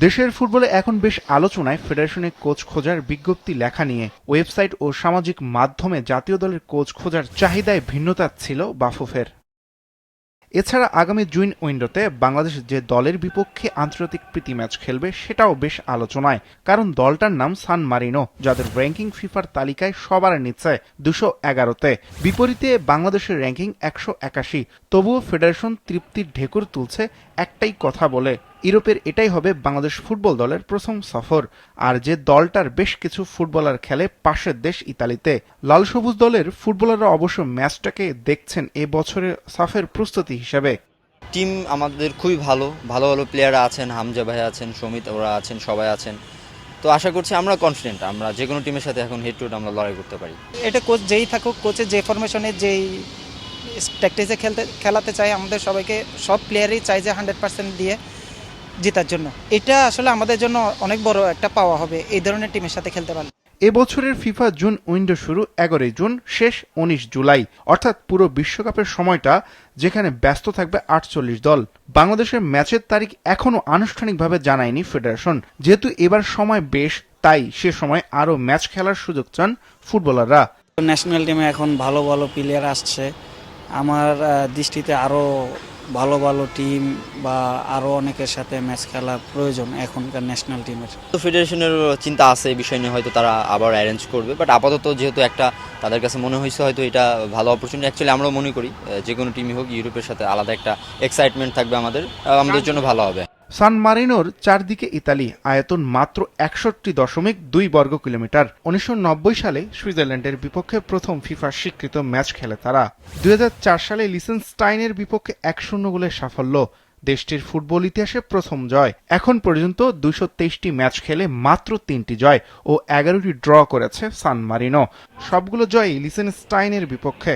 দেশের ফুটবলে এখন বেশ আলোচনায় ফেডারেশনে কোচ খোঁজার বিজ্ঞপ্তি লেখা নিয়ে। ওয়েবসাইট ও সামাজিক মাধ্যমে জাতীয় দলের কোচ খোঁজার চাহিদায় ভিন্নতা ছিল বাফুফের। এছাড়া আগামী জুন উইন্ডোতে বাংলাদেশ যে দলের বিপক্ষে আন্তর্জাতিক প্রীতি ম্যাচ খেলবে সেটাও বেশ আলোচনায়, কারণ দলটার নাম সান মারিনো, যাদের র্যাঙ্কিং ফিফার তালিকায় সবার নিচে 211-তে। বিপরীতে বাংলাদেশের র্যাঙ্কিং 181। তবুও ফেডারেশন তৃপ্তির ঢেকুর তুলছে একটাই কথা বলে, ইউরোপের এটাই হবে বাংলাদেশ ফুটবল দলের প্রথম সফর। আর যে দলটার বেশ কিছু ফুটবলার খেলে পাশের দেশ ইতালিতে। লাল সবুজ দলের ফুটবলাররা অবশ্য ম্যাচটাকে দেখছেন এ বছরের সাফের প্রস্তুতি হিসেবে। টিম আমাদের খুবই ভালো ভালো ভালো প্লেয়ার আছেন, হামজা ভাই আছেন, সমিত ওরা আছেন, সবাই আছেন। তো আশা করছি আমরা কনফিডেন্ট, আমরা যে কোনো টিমের সাথে এখন হেড টু হেড আমরা লড়াই করতে পারি। এটা কোচ যেই থাকুক, কোচের যে ফরমেশনে যেই প্র্যাকটিসে খেলাতে চাই, আমাদের সবাইকে সব প্লেয়ারই চাই যে 100% দিয়ে জেতার জন্য। এটা আসলে আমাদের জন্য অনেক বড় একটা পাওয়া হবে এই ধরনের টিমের সাথে খেলতে পারলে। এবছরের ফিফা জুন উইন্ডো শুরু 11 জুন, শেষ 19 জুলাই, অর্থাৎ পুরো বিশ্বকাপের সময়টা যেখানে ব্যস্ত থাকবে 48 দল। বাংলাদেশের ম্যাচের তারিখ এখনো আনুষ্ঠানিকভাবে জানায়নি ফেডারেশন। যেহেতু এবার সময় বেশ, তাই সে সময় আরও ম্যাচ খেলার সুযোগ চান ফুটবলাররা। ন্যাশনাল টিমে এখন ভালো ভালো প্লেয়ার আসছে। আমার দৃষ্টিতে আরও ভালো ভালো টিম বা আরও অনেকের সাথে ম্যাচ খেলা প্রয়োজন এখনকার ন্যাশনাল টিমের। তো ফেডারেশনের চিন্তা আছে এই বিষয় নিয়ে, হয়তো তারা আবার অ্যারেঞ্জ করবে, বাট আপাতত যেহেতু একটা তাদের কাছে মনে হয়েছে হয়তো এটা ভালো অপরচুনিটি। অ্যাকচুয়ালি আমরাও মনে করি যে কোনো টিমই হোক ইউরোপের সাথে আলাদা একটা এক্সাইটমেন্ট থাকবে আমাদের জন্য ভালো হবে। সান মারিনোর চারদিকে ইতালি, আয়তন মাত্র 61.2 বর্গ কিলোমিটার। 1990 সালে সুইজারল্যান্ডের বিপক্ষে প্রথম ফিফা স্বীকৃত ম্যাচ খেলে তারা। 2004 সালে লিসেনস্টাইনের বিপক্ষে 1-0 গোলের সাফল্য, দেশটির ফুটবল ইতিহাসে প্রথম জয়। এখন পর্যন্ত 223টি ম্যাচ খেলে মাত্র 3টি জয় ও 11টি ড্র করেছে সান মারিনো। সবগুলো জয়ই লিসেনস্টাইনের বিপক্ষে।